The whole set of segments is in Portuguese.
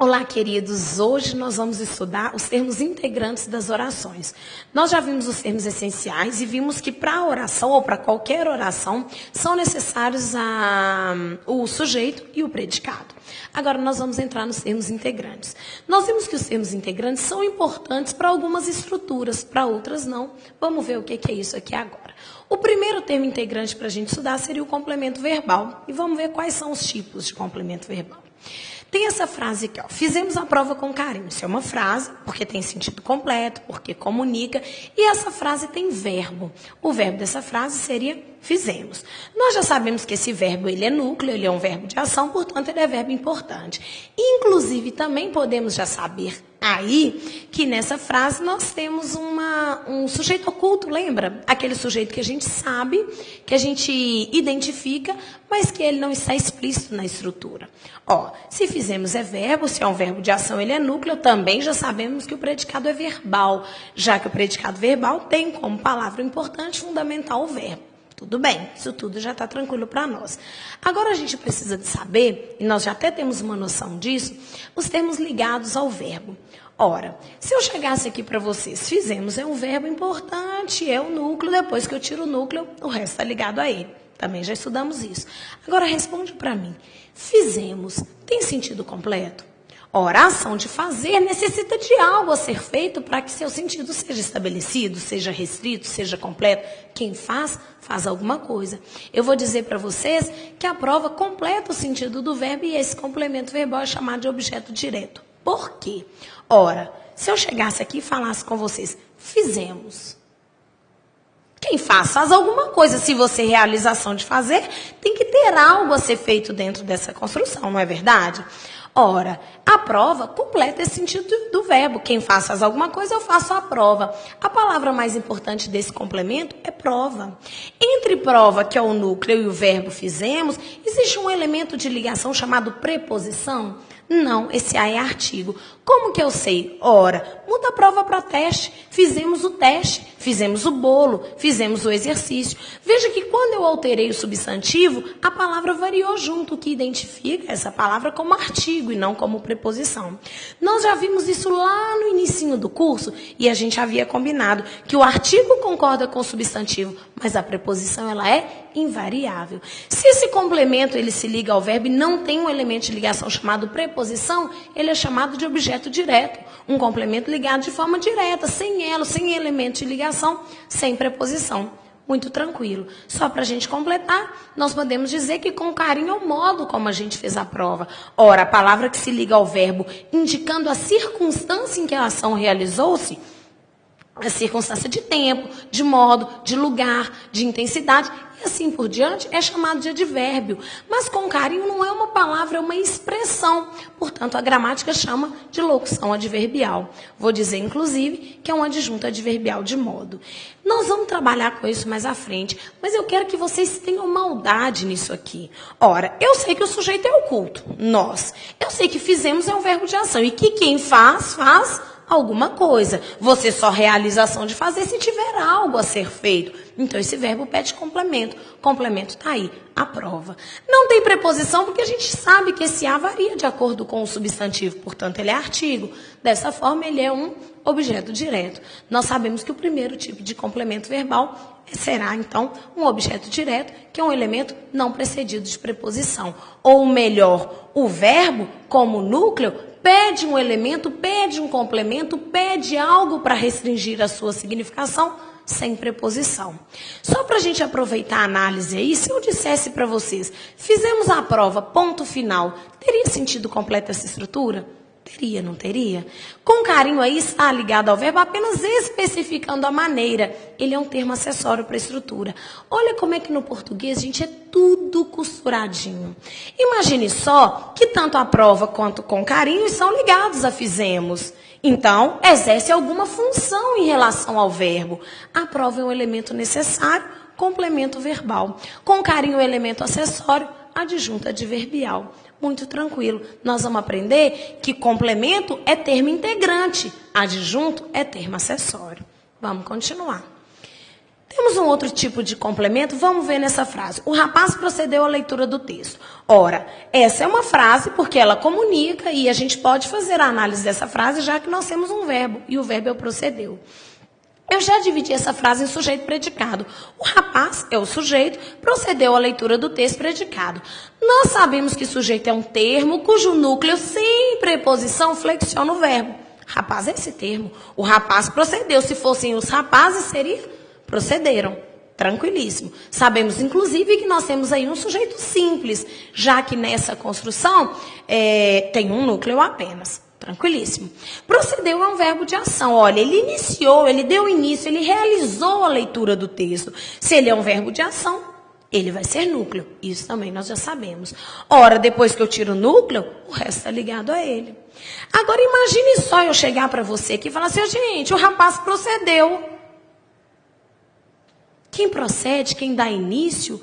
Olá, queridos. Hoje nós vamos estudar os termos integrantes das orações. Nós já vimos os termos essenciais e vimos que para a oração ou para qualquer oração são necessários o sujeito e o predicado. Agora nós vamos entrar nos termos integrantes. Nós vimos que os termos integrantes são importantes para algumas estruturas, para outras não. Vamos ver o que é isso aqui agora. O primeiro termo integrante para a gente estudar seria o complemento verbal. E vamos ver quais são os tipos de complemento verbal. Tem essa frase aqui, ó, fizemos a prova com carinho. Isso é uma frase, porque tem sentido completo, porque comunica, e essa frase tem verbo. O verbo dessa frase seria fizemos. Nós já sabemos que esse verbo ele é núcleo, ele é um verbo de ação, portanto ele é verbo importante. Inclusive também podemos já saber aí que nessa frase nós temos um sujeito oculto, lembra? Aquele sujeito que a gente sabe, que a gente identifica, mas que ele não está explícito na estrutura. Ó, se fizemos é verbo, se é um verbo de ação ele é núcleo, também já sabemos que o predicado é verbal, já que o predicado verbal tem como palavra importante fundamental o verbo. Tudo bem, isso tudo já está tranquilo para nós. Agora a gente precisa de saber, e nós já até temos uma noção disso, os termos ligados ao verbo. Ora, se eu chegasse aqui para vocês, fizemos é um verbo importante, é o núcleo, depois que eu tiro o núcleo, o resto está ligado a ele. Também já estudamos isso. Agora responde para mim, fizemos tem sentido completo? Ora, a ação de fazer necessita de algo a ser feito para que seu sentido seja estabelecido, seja restrito, seja completo. Quem faz, faz alguma coisa. Eu vou dizer para vocês que a prova completa o sentido do verbo e esse complemento verbal é chamado de objeto direto. Por quê? Ora, se eu chegasse aqui e falasse com vocês, fizemos. Quem faz, faz alguma coisa. Se você realiza a ação de fazer, tem que ter algo a ser feito dentro dessa construção, não é verdade? Ora, a prova completa esse sentido do verbo. Quem faz alguma coisa, eu faço a prova. A palavra mais importante desse complemento é prova. Entre prova, que é o núcleo, e o verbo fizemos, existe um elemento de ligação chamado preposição? Não, esse A é artigo. Como que eu sei? Ora, muda a prova para teste. Fizemos o teste, fizemos o bolo, fizemos o exercício. Veja que quando eu alterei o substantivo, a palavra variou junto, o que identifica essa palavra como artigo e não como preposição. Nós já vimos isso lá no inicinho do curso e a gente havia combinado que o artigo concorda com o substantivo, mas a preposição ela é invariável. Se esse complemento ele se liga ao verbo e não tem um elemento de ligação chamado preposição, ele é chamado de objeto direto. Um complemento ligado de forma direta, sem elo, sem elemento de ligação, sem preposição. Muito tranquilo. Só para a gente completar, nós podemos dizer que com carinho é o modo como a gente fez a prova. Ora, a palavra que se liga ao verbo, indicando a circunstância em que a ação realizou-se, a circunstância de tempo, de modo, de lugar, de intensidade, e assim por diante, é chamado de advérbio. Mas com carinho não é uma palavra, é uma expressão. Portanto, a gramática chama de locução adverbial. Vou dizer, inclusive, que é um adjunto adverbial de modo. Nós vamos trabalhar com isso mais à frente, mas eu quero que vocês tenham maldade nisso aqui. Ora, eu sei que o sujeito é oculto, nós. Eu sei que fizemos é um verbo de ação e que quem faz, faz alguma coisa. Você só realiza a ação de fazer se tiver algo a ser feito. Então, esse verbo pede complemento. Complemento está aí, a prova. Não tem preposição porque a gente sabe que esse A varia de acordo com o substantivo. Portanto, ele é artigo. Dessa forma, ele é um objeto direto. Nós sabemos que o primeiro tipo de complemento verbal será, então, um objeto direto, que é um elemento não precedido de preposição. Ou melhor, o verbo, como núcleo, pede um elemento, pede um complemento, pede algo para restringir a sua significação sem preposição. Só para a gente aproveitar a análise aí, se eu dissesse para vocês, fizemos a prova, ponto final, teria sentido completo essa estrutura? Teria, não teria? Com carinho aí está ligado ao verbo apenas especificando a maneira. Ele é um termo acessório para a estrutura. Olha como é que no português, gente, é tudo costuradinho. Imagine só que tanto a prova quanto com carinho são ligados a fizemos. Então, exerce alguma função em relação ao verbo. A prova é um elemento necessário, complemento verbal. Com carinho, o elemento acessório, adjunto adverbial. Muito tranquilo. Nós vamos aprender que complemento é termo integrante, adjunto é termo acessório. Vamos continuar. Temos um outro tipo de complemento, vamos ver nessa frase. O rapaz procedeu à leitura do texto. Ora, essa é uma frase porque ela comunica e a gente pode fazer a análise dessa frase já que nós temos um verbo, e o verbo é o procedeu. Eu já dividi essa frase em sujeito e predicado. O rapaz é o sujeito, procedeu à leitura do texto predicado. Nós sabemos que sujeito é um termo cujo núcleo sem preposição flexiona o verbo. Rapaz é esse termo. O rapaz procedeu. Se fossem os rapazes, seria procederam. Tranquilíssimo. Sabemos, inclusive, que nós temos aí um sujeito simples, já que nessa construção tem um núcleo apenas. Tranquilíssimo. Procedeu é um verbo de ação. Olha, ele iniciou, ele deu início, ele realizou a leitura do texto. Se ele é um verbo de ação, ele vai ser núcleo. Isso também nós já sabemos. Ora, depois que eu tiro o núcleo, o resto está ligado a ele. Agora, imagine só eu chegar para você aqui e falar assim, gente, o rapaz procedeu. Quem procede, quem dá início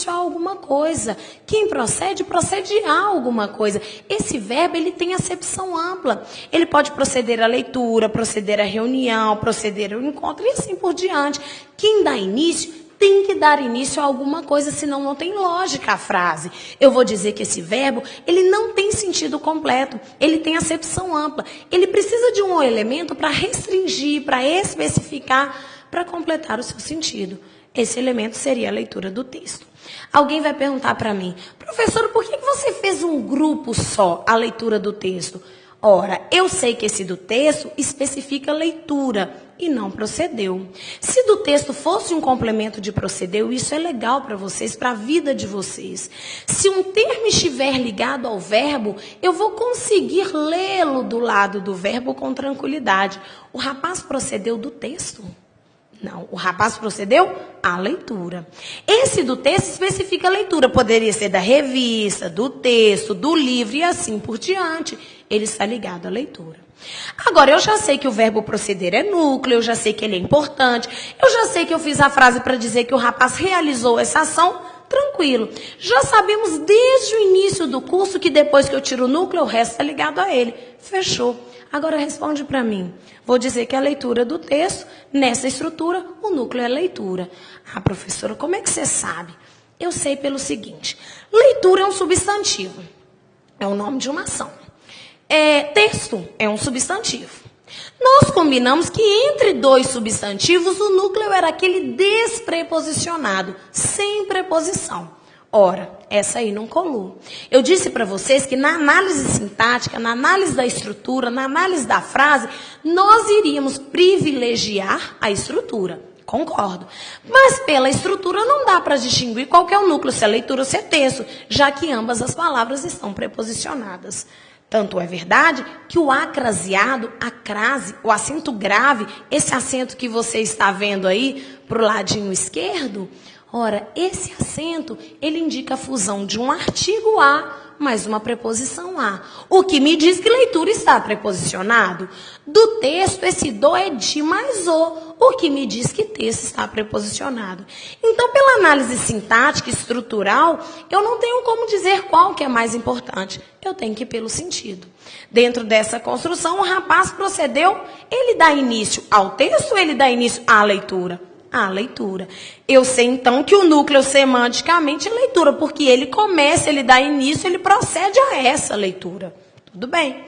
a alguma coisa. Quem procede, procede a alguma coisa. Esse verbo, ele tem acepção ampla. Ele pode proceder à leitura, proceder à reunião, proceder ao encontro e assim por diante. Quem dá início, tem que dar início a alguma coisa, senão não tem lógica a frase. Eu vou dizer que esse verbo, ele não tem sentido completo. Ele tem acepção ampla. Ele precisa de um elemento para restringir, para especificar, para completar o seu sentido. Esse elemento seria a leitura do texto. Alguém vai perguntar para mim, professor, por que você fez um grupo só, a leitura do texto? Ora, eu sei que esse do texto especifica leitura e não procedeu. Se do texto fosse um complemento de procedeu, isso é legal para vocês, para a vida de vocês. Se um termo estiver ligado ao verbo, eu vou conseguir lê-lo do lado do verbo com tranquilidade. O rapaz procedeu do texto? Não, o rapaz procedeu à leitura. Esse do texto especifica a leitura. Poderia ser da revista, do texto, do livro e assim por diante. Ele está ligado à leitura. Agora, eu já sei que o verbo proceder é núcleo, eu já sei que ele é importante, eu já sei que eu fiz a frase para dizer que o rapaz realizou essa ação, tranquilo. Já sabemos desde o início do curso que depois que eu tiro o núcleo, o resto está ligado a ele. Fechou. Agora responde para mim. Vou dizer que a leitura do texto, nessa estrutura, o núcleo é leitura. Ah, professora, como é que você sabe? Eu sei pelo seguinte. Leitura é um substantivo. É o nome de uma ação. Texto é um substantivo. Nós combinamos que entre dois substantivos, o núcleo era aquele despreposicionado, sem preposição. Ora, essa aí não colou. Eu disse para vocês que na análise sintática, na análise da estrutura, na análise da frase, nós iríamos privilegiar a estrutura. Concordo. Mas pela estrutura não dá para distinguir qual que é o núcleo, se é leitura ou se é texto, já que ambas as palavras estão preposicionadas. Tanto é verdade que o acraseado, a crase, o acento grave, esse acento que você está vendo aí para o ladinho esquerdo, ora, esse acento, ele indica a fusão de um artigo a mais uma preposição a. O que me diz que leitura está preposicionado. Do texto, esse do é de mais o que me diz que texto está preposicionado. Então, pela análise sintática e estrutural, eu não tenho como dizer qual que é mais importante. Eu tenho que ir pelo sentido. Dentro dessa construção, o rapaz procedeu, ele dá início ao texto ou ele dá início à leitura? A leitura. Eu sei, então, que o núcleo semanticamente é leitura, porque ele começa, ele dá início, ele procede a essa leitura. Tudo bem.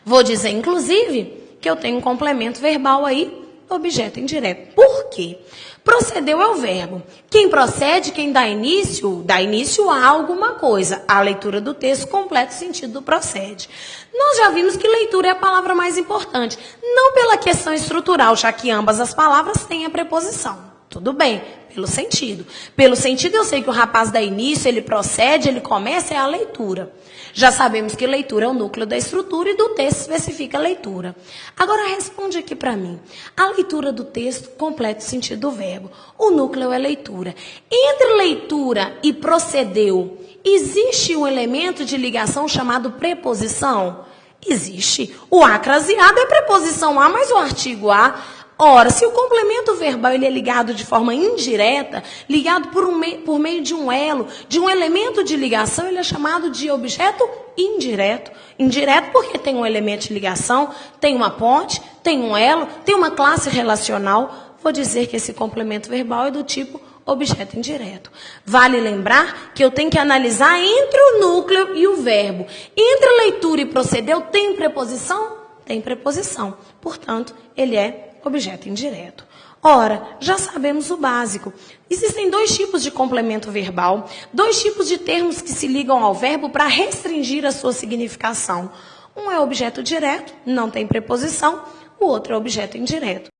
Vou dizer, inclusive, que eu tenho um complemento verbal aí, objeto indireto. Por quê? Procedeu é o verbo. Quem procede, quem dá início a alguma coisa. A leitura do texto completa o sentido do procede. Nós já vimos que leitura é a palavra mais importante. Não pela questão estrutural, já que ambas as palavras têm a preposição. Tudo bem, pelo sentido. Pelo sentido eu sei que o rapaz dá início, ele procede, ele começa, é a leitura. Já sabemos que leitura é o núcleo da estrutura e do texto especifica a leitura. Agora responde aqui para mim. A leitura do texto completa o sentido do verbo. O núcleo é leitura. Entre leitura e procedeu, existe um elemento de ligação chamado preposição? Existe. O acraseado é preposição a mais o artigo a. Ora, se o complemento verbal ele é ligado de forma indireta, ligado por meio de um elo, de um elemento de ligação, ele é chamado de objeto indireto. Indireto porque tem um elemento de ligação, tem uma ponte, tem um elo, tem uma classe relacional. vou dizer que esse complemento verbal é do tipo objeto indireto. Vale lembrar que eu tenho que analisar entre o núcleo e o verbo. Entre leitura e procedeu, tem preposição? Tem preposição. Portanto, ele é objeto indireto. Ora, já sabemos o básico. Existem dois tipos de complemento verbal, dois tipos de termos que se ligam ao verbo para restringir a sua significação. Um é objeto direto, não tem preposição, o outro é objeto indireto.